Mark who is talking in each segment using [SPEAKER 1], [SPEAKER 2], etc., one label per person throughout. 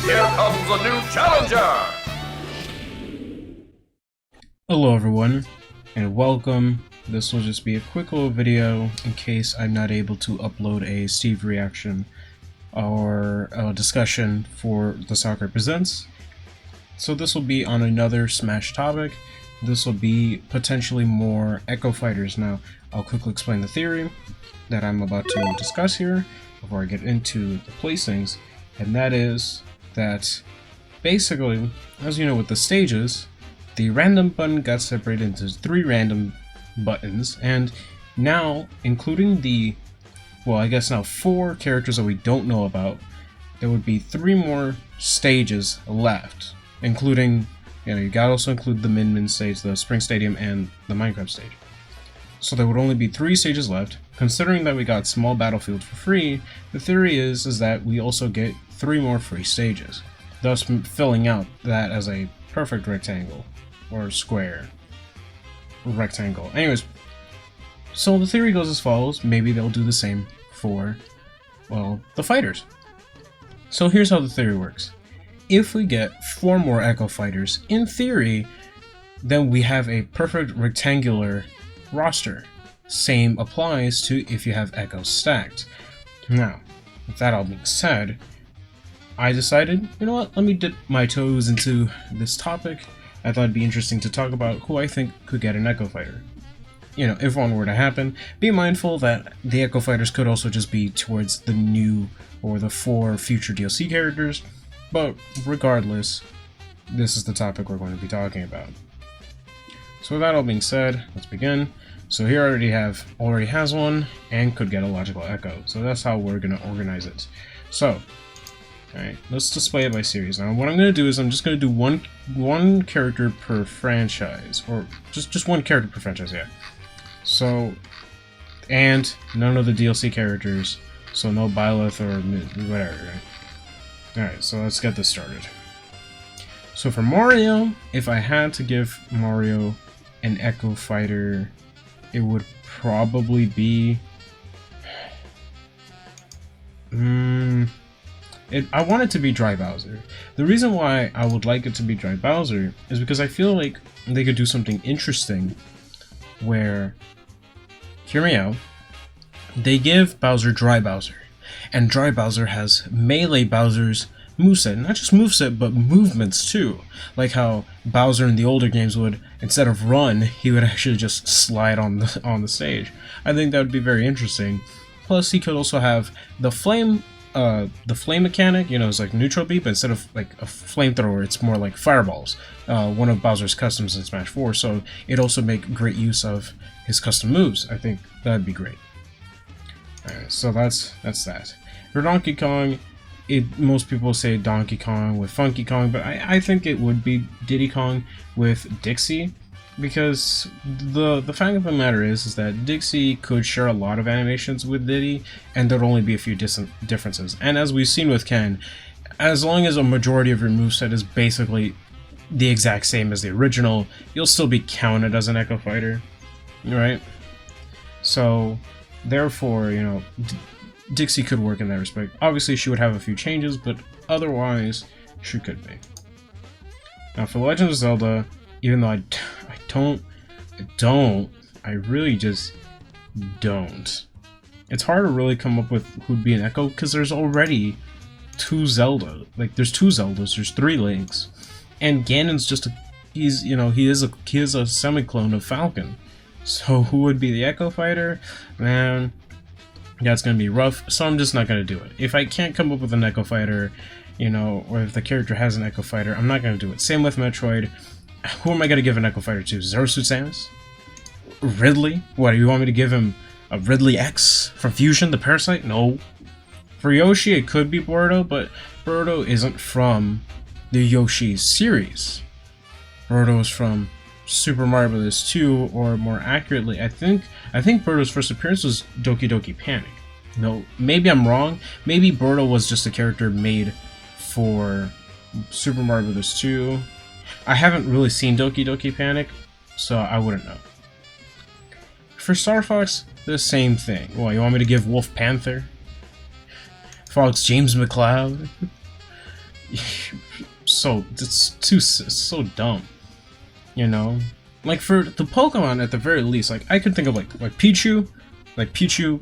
[SPEAKER 1] Here comes a new challenger!
[SPEAKER 2] Hello everyone, and welcome. This will just be a quick little video in case I'm not able to upload a Steve reaction or a discussion for the Soccer Presents. So this will be on another Smash topic. This will be potentially more Echo Fighters. Now, I'll quickly explain the theory that I'm about to discuss here before I get into the placings, and that is that basically, as you know with the stages, the random button got separated into 3 random buttons, and now, including the, well, I guess now 4 characters that we don't know about, there would be 3 more stages left, including, you gotta also include the Min stage, the Spring Stadium, and the Minecraft stage. So there would only be 3 stages left. Considering that we got Small Battlefield for free, the theory is that we also get 3 more free stages, thus filling out that as a perfect rectangle, or square, rectangle. Anyways, so the theory goes as follows. Maybe they'll do the same for, well, the fighters. So here's how the theory works. If we get 4 more Echo Fighters, in theory, then we have a perfect rectangular roster. Same applies to if you have Echoes stacked. Now, with that all being said, I decided, you know what, let me dip my toes into this topic. I thought it'd be interesting to talk about who I think could get an Echo Fighter. You know, if one were to happen, be mindful that the Echo Fighters could also just be towards the new or the 4 future DLC characters, but regardless, this is the topic we're going to be talking about. So with that all being said, let's begin. So here already has one and could get a logical echo. So that's how we're going to organize it. So, alright, let's display it by series. Now what I'm going to do is I'm just going to do one character per franchise, or just one character per franchise, yeah. So, and none of the DLC characters, so no Byleth or whatever, right? Alright, so let's get this started. So for Mario, if I had to give Mario an Echo Fighter, it would probably be... I want it to be Dry Bowser. The reason why I would like it to be Dry Bowser is because I feel like they could do something interesting where, hear me out, they give Bowser Dry Bowser, and Dry Bowser has Melee Bowser's moveset. Not just moveset, but movements too. Like how Bowser in the older games would, instead of run, he would actually just slide on the stage. I think that would be very interesting. Plus, he could also have the flame mechanic, it's like neutral beam, but instead of like a flamethrower, it's more like fireballs. One of Bowser's customs in Smash 4, so it'd also make great use of his custom moves. I think that'd be great. Alright, so that's that. For Donkey Kong, most people say Donkey Kong with Funky Kong, but I think it would be Diddy Kong with Dixie, because the fact of the matter is that Dixie could share a lot of animations with Diddy, and there'd only be a few differences. And as we've seen with Ken, as long as a majority of your moveset is basically the exact same as the original, you'll still be counted as an Echo Fighter, right? So, therefore, Dixie could work in that respect. Obviously, she would have a few changes, but otherwise, she could be. Now, for Legend of Zelda, even though I really just don't. It's hard to really come up with who'd be an Echo, because there's already 2 Zelda. Like, there's 2 Zeldas, there's 3 Links, and Ganon's just he is a semi-clone of Falcon. So who would be the Echo Fighter? Man, that's gonna be rough, so I'm just not gonna do it. If I can't come up with an Echo Fighter, or if the character has an Echo Fighter, I'm not gonna do it. Same with Metroid. Who am I gonna give an Echo Fighter to? Zero Suit Samus? Ridley? What, do you want me to give him a Ridley X from Fusion, the Parasite? No. For Yoshi, it could be Birdo, but Birdo isn't from the Yoshi series. Birdo is from Super Mario Bros. 2, or more accurately, I think Birdo's first appearance was Doki Doki Panic. No, maybe I'm wrong. Maybe Birdo was just a character made for Super Mario Bros. 2. I haven't really seen Doki Doki Panic, so I wouldn't know. For Star Fox, the same thing. Well, you want me to give Wolf Panther? Fox James McCloud? so dumb, you know. Like for the Pokemon, at the very least, like I could think of like Pichu,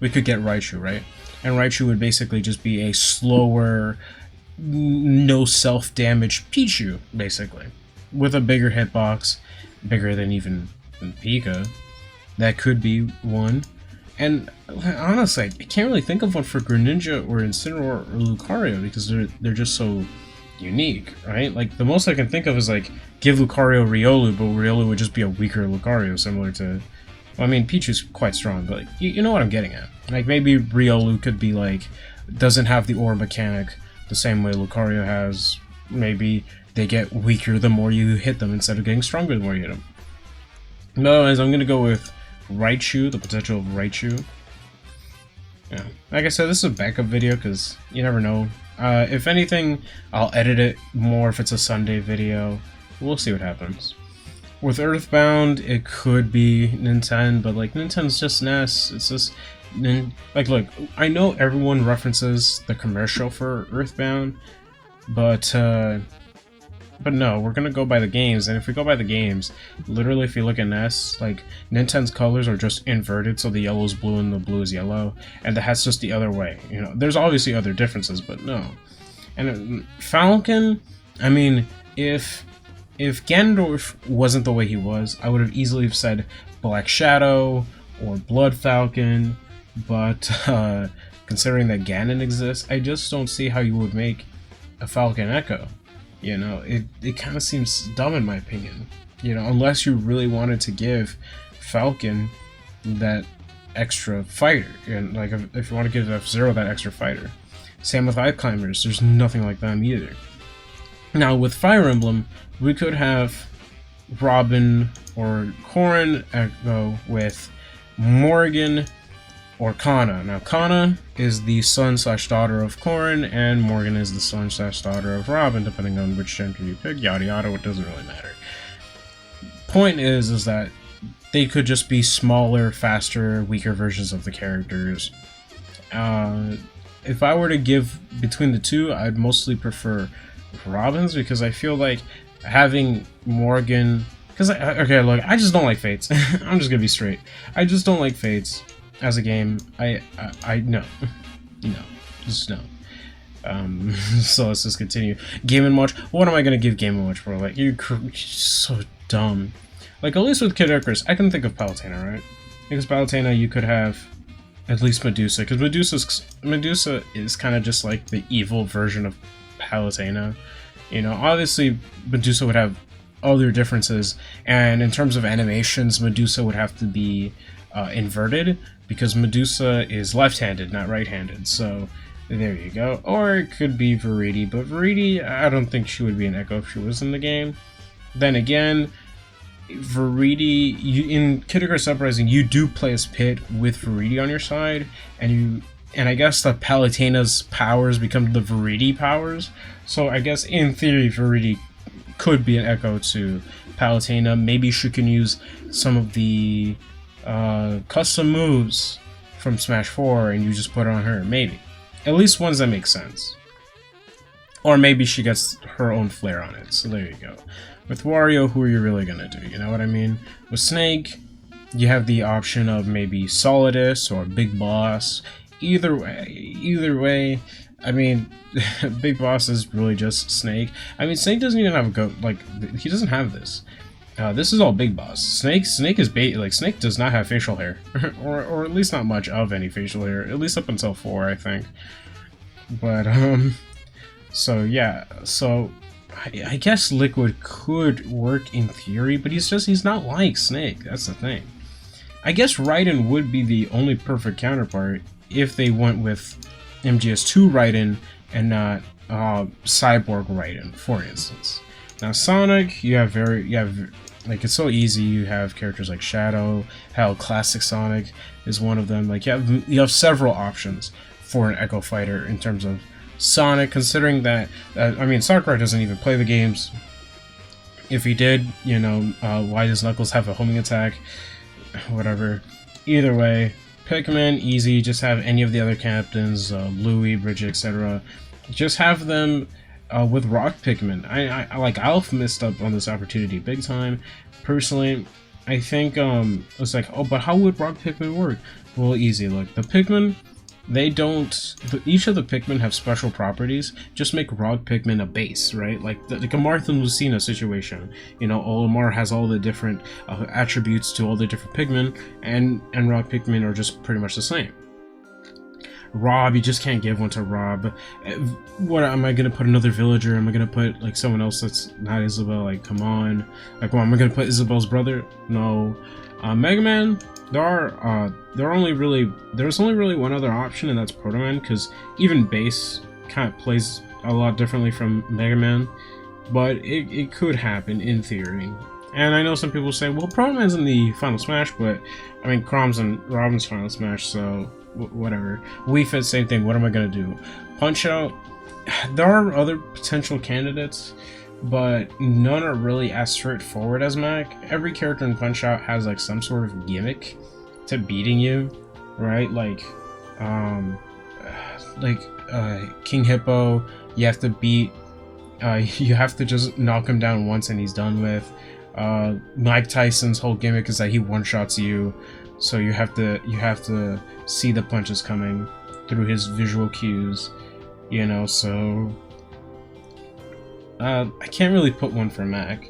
[SPEAKER 2] we could get Raichu, right? And Raichu would basically just be a slower, no self-damage Pichu, basically, with a bigger hitbox, bigger than even Pika. That could be one. And honestly, I can't really think of one for Greninja or Incineroar or Lucario because they're just so unique, right? Like the most I can think of is like give Lucario Riolu, but Riolu would just be a weaker Lucario, similar to. Well, I mean, Pichu's quite strong, but like, you know what I'm getting at. Like maybe Riolu could be like doesn't have the aura mechanic the same way Lucario has. Maybe they get weaker the more you hit them instead of getting stronger the more you hit them. No, as I'm gonna go with Raichu, the potential of Raichu. Yeah, like I said, this is a backup video because you never know. If anything, I'll edit it more if it's a Sunday video. We'll see what happens. With Earthbound, it could be Nintendo, but like Nintendo's just NES. It's just like, look, I know everyone references the commercial for Earthbound, but no, we're gonna go by the games, and if we go by the games, literally if you look at NES, like, Nintendo's colors are just inverted, so the yellow's blue and the blue is yellow, and the hat's just the other way, you know. There's obviously other differences, but no. And Falcon, I mean, if Ganondorf wasn't the way he was, I would have easily said Black Shadow or Blood Falcon, but considering that Ganon exists, I just don't see how you would make a Falcon Echo. You know, it kind of seems dumb in my opinion. You know, unless you really wanted to give Falcon that extra fighter. And like, if you want to give F-Zero that extra fighter. Same with Ice Climbers, there's nothing like them either. Now, with Fire Emblem, we could have Robin or Corrin Echo with Morgan or Kana. Now, Kana is the son/daughter of Corrin, and Morgan is the son/daughter of Robin, depending on which gender you pick, yada yada, it doesn't really matter. Point is that they could just be smaller, faster, weaker versions of the characters. If I were to give between the two, I'd mostly prefer Robin's, because I feel like having Morgan... okay, look, I just don't like Fates. I'm just gonna be straight. I just don't like Fates as a game. No, just no. So let's just continue. Game & Watch. What am I gonna give Game & Watch for? Like, you're so dumb. Like, at least with Kid Icarus, I can think of Palutena, right? Because Palutena, you could have at least Medusa, because Medusa is kind of just like the evil version of Palutena. You know, obviously Medusa would have other differences, and in terms of animations, Medusa would have to be inverted, because Medusa is left-handed, not right-handed, so there you go. Or it could be Viridi, but Viridi, I don't think she would be an Echo if she was in the game. Then again, Viridi, in Kid Icarus Uprising, you do play as Pit with Viridi on your side, and I guess the Palutena's powers become the Viridi powers, so I guess in theory Viridi could be an Echo to Palutena. Maybe she can use some of the custom moves from Smash 4 and you just put it on her, maybe. At least ones that make sense. Or maybe she gets her own flair on it, so there you go. With Wario, who are you really gonna do, you know what I mean? With Snake, you have the option of maybe Solidus or Big Boss. Either way, I mean, Big Boss is really just Snake. I mean, Snake doesn't even have a go, like, he doesn't have this. This is all Big Boss. Snake is like, Snake does not have facial hair. or at least not much of any facial hair, at least up until 4, I think. But, so yeah, so I guess Liquid could work in theory, but he's not like Snake, that's the thing. I guess Raiden would be the only perfect counterpart if they went with MGS2 Raiden and not Cyborg Raiden, for instance. Now Sonic, you have like, it's so easy. You have characters like Shadow, hell, Classic Sonic is one of them. Like, you have several options for an Echo Fighter in terms of Sonic, considering that I mean, Sakurai doesn't even play the games. If he did, you know, why does Knuckles have a homing attack? Whatever. Either way, Pikmin, easy. Just have any of the other captains, Louie, Bridget, etc. Just have them with rock Pikmin. I like Alf missed up on this opportunity big time. Personally, I think it's like, oh, but how would rock Pikmin work? Well, easy. Look, the Pikmin, they don't. Each of the Pikmin have special properties. Just make rock Pikmin a base, right? Like a Martha and Lucina situation. You know, Olimar has all the different attributes to all the different Pikmin, and rock Pikmin are just pretty much the same. Rob, you just can't give one to Rob. What am I gonna put another villager? Am I gonna put like someone else that's not Isabelle? Like, come on. Like, well, am I gonna put Isabelle's brother? No. Mega Man, there's only really one other option, and that's Proto Man, because even base kind of plays a lot differently from Mega Man, but it could happen in theory. And I know some people say, well, Proto Man's in the Final Smash, but I mean, Crom's in Robin's Final Smash, so whatever. Wii Fit, same thing. What am I gonna do? Punch Out. There are other potential candidates, but none are really as straightforward as Mac. Every character in Punch Out has like some sort of gimmick to beating you, right? Like King Hippo, you have to beat. You have to just knock him down once and he's done with. Mike Tyson's whole gimmick is that he one-shots you. So you have to see the punches coming through his visual cues, you know. So I can't really put one for Mac,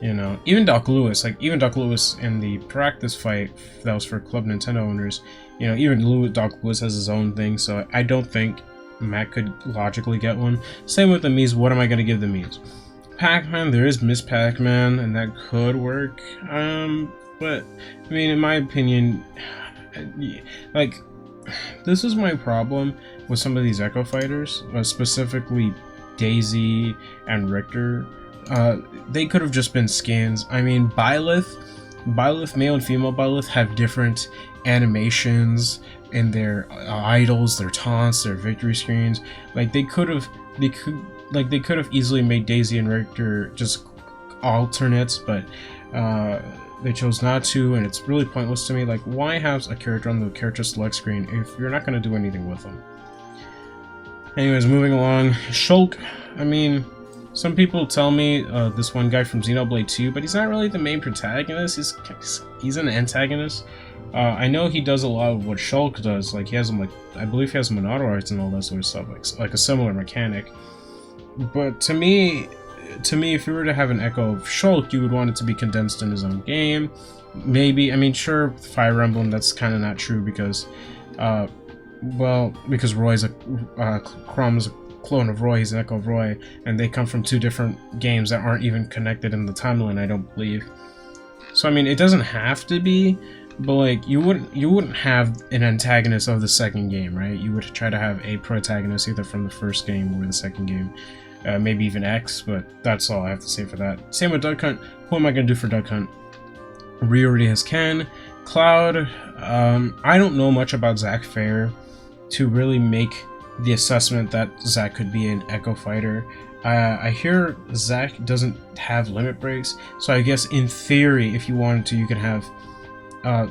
[SPEAKER 2] you know. Even Doc Lewis in the practice fight that was for Club Nintendo owners, you know, even Doc Lewis has his own thing. So I don't think Mac could logically get one. Same with the Mii's. What am I gonna give the Mii's? PacMan, there is Miss PacMan, and that could work. But, I mean, in my opinion, like, this is my problem with some of these Echo Fighters, specifically Daisy and Richter. They could have just been skins. I mean, Byleth, male and female Byleth, have different animations in their idols, their taunts, their victory screens. Like, they could have easily made Daisy and Richter just alternates, but, they chose not to, and it's really pointless to me. Like, why have a character on the character select screen if you're not going to do anything with them? Anyways, moving along. Shulk, I mean, some people tell me this one guy from Xenoblade 2, but he's not really the main protagonist. He's an antagonist. I know he does a lot of what Shulk does. Like, he has him, like, I believe he has him in auto arts and all that sort of stuff, like a similar mechanic. But to me, if you were to have an Echo of Shulk, you would want it to be condensed in his own game. Maybe, I mean, sure, Fire Emblem, that's kind of not true because, because Roy's Chrom's a clone of Roy, he's an Echo of Roy, and they come from two different games that aren't even connected in the timeline, I don't believe. So, I mean, it doesn't have to be, but, like, you wouldn't have an antagonist of the second game, right? You would try to have a protagonist either from the first game or the second game. Maybe even X, but that's all I have to say for that. Same with Duck Hunt. Who am I going to do for Duck Hunt? Rhea already has Ken. Cloud, I don't know much about Zack Fair to really make the assessment that Zack could be an Echo Fighter. I hear Zack doesn't have limit breaks, so I guess in theory, if you wanted to, you could have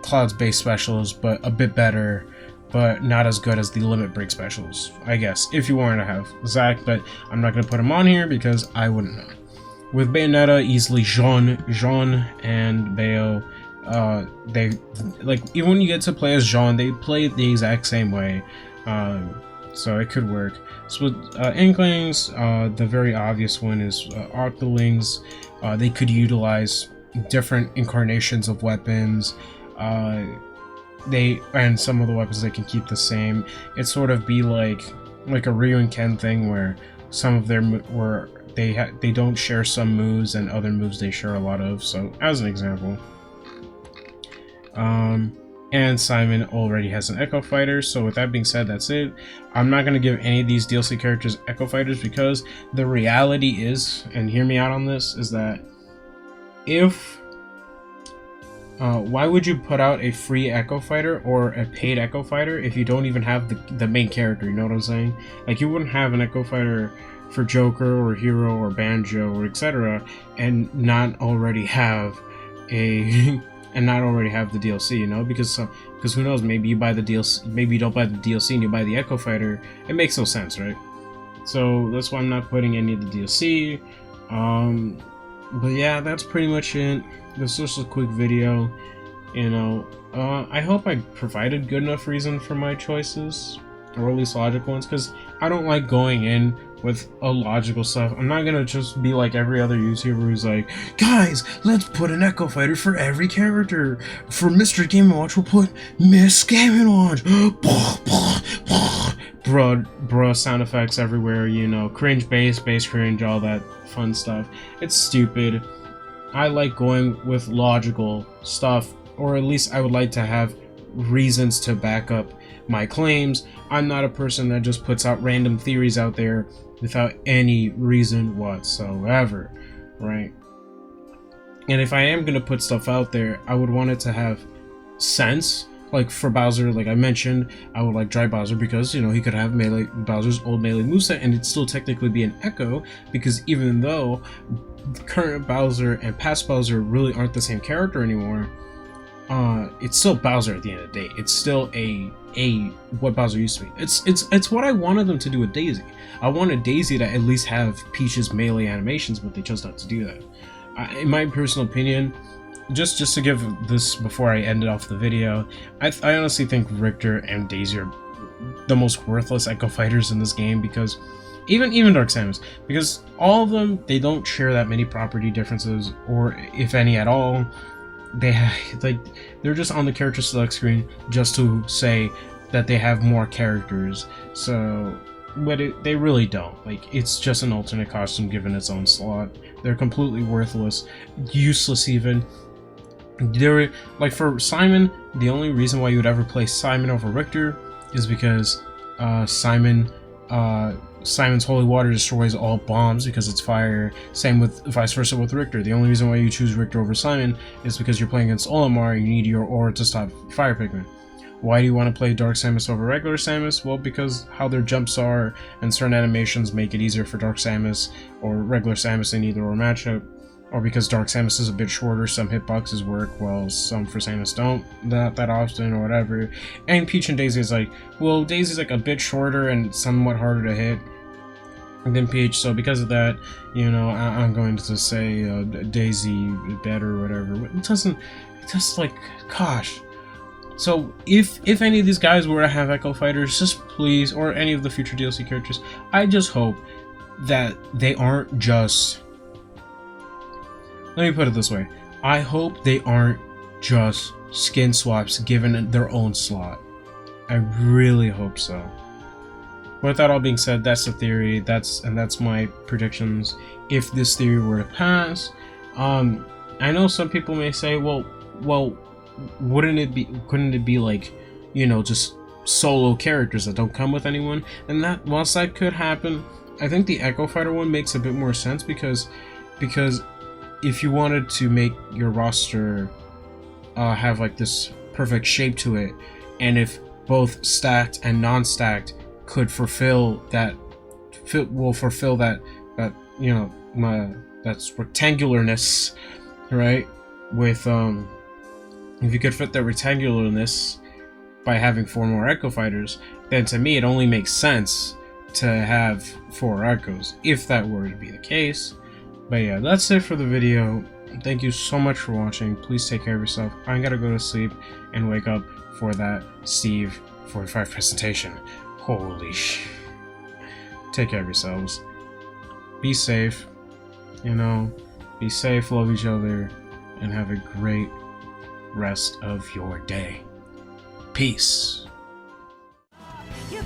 [SPEAKER 2] Cloud's base specials, but a bit better, but not as good as the limit break specials, I guess, if you wanted to have Zack, but I'm not going to put him on here because I wouldn't know. With Bayonetta, easily Jean and Bayo, they, like, even when you get to play as Jean, they play the exact same way, so it could work. So with Inklings, the very obvious one is Octolings. They could utilize different incarnations of weapons, and some of the weapons they can keep the same. It sort of be like a Ryu and Ken thing where some of their they don't share some moves and other moves they share a lot of. So as an example, and Simon already has an Echo Fighter. So with that being said, that's it. I'm not going to give any of these DLC characters Echo Fighters because the reality is, and hear me out on this, is that if why would you put out a free Echo Fighter or a paid Echo Fighter if you don't even have the main character, you know what I'm saying? Like, you wouldn't have an Echo Fighter for Joker or Hero or Banjo or etc. and not already have the DLC, you know? Because who knows, maybe you buy the DLC, maybe you don't buy the DLC and you buy the Echo Fighter. It makes no sense, right? So that's why I'm not putting any of the DLC. But yeah, that's pretty much it. This was just a quick video. You know, I hope I provided good enough reason for my choices, or at least logical ones, because I don't like going in with illogical stuff. I'm not gonna just be like every other YouTuber who's like, guys, let's put an Echo Fighter for every character. For Mr. Game & Watch, we'll put Miss Game & Watch. Bruh, sound effects everywhere, you know, cringe bass cringe, all that fun stuff. It's stupid. I like going with logical stuff, or at least I would like to have reasons to back up my claims. I'm not a person that just puts out random theories out there without any reason whatsoever, right? And if I am gonna put stuff out there, I would want it to have sense. Like for Bowser, like I mentioned, I would like Dry Bowser because, you know, he could have melee Bowser's old melee moveset and it'd still technically be an echo, because even though current Bowser and past Bowser really aren't the same character anymore, it's still Bowser at the end of the day. It's still a what Bowser used to be. It's what I wanted them to do with Daisy. I wanted Daisy to at least have Peach's melee animations, but they chose not to do that. In my personal opinion, just to give this before I end it off the video, I honestly think Richter and Daisy are the most worthless Echo Fighters in this game, because even Dark Samus, because all of them, they don't share that many property differences, or if any at all. They have, like, they're just on the character select screen just to say that they have more characters. So, but they really don't. Like, it's just an alternate costume given its own slot. They're completely worthless, useless even. They're like, for Simon, the only reason why you would ever play Simon over Richter is because Simon's holy water destroys all bombs because it's fire. Same with vice versa with Richter. The only reason why you choose Richter over Simon is because you're playing against Olimar and you need your aura to stop fire Pikmin. Why do you want to play Dark Samus over regular Samus? Well, because how their jumps are and certain animations make it easier for Dark Samus or regular Samus in either or matchup. Or because Dark Samus is a bit shorter, some hitboxes work while some for Samus don't that often, or whatever. And Peach and Daisy is like, well, Daisy's like a bit shorter and somewhat harder to hit than Peach, so because of that, you know, I'm going to say Daisy better or whatever. It doesn't, like, gosh. So if any of these guys were to have Echo Fighters, just please, or any of the future DLC characters, I just hope that they aren't just... Let me put it this way. I hope they aren't just skin swaps given their own slot. I really hope so. With that all being said, that's the theory. That's my predictions. If this theory were to pass, I know some people may say, well, couldn't it be like, you know, just solo characters that don't come with anyone? And that, whilst that could happen, I think the Echo Fighter one makes a bit more sense, because if you wanted to make your roster have like this perfect shape to it, and if both stacked and non-stacked could fulfill that, you know, that's rectangularness, right? With if you could fit that rectangularness by having 4 more Echo Fighters, then to me it only makes sense to have 4 Echoes, if that were to be the case. But yeah, that's it for the video. Thank you so much for watching. Please take care of yourself. I gotta go to sleep and wake up for that Steve 45 presentation. Holy sh! Take care of yourselves. Be safe. You know, be safe, love each other, and have a great rest of your day. Peace. You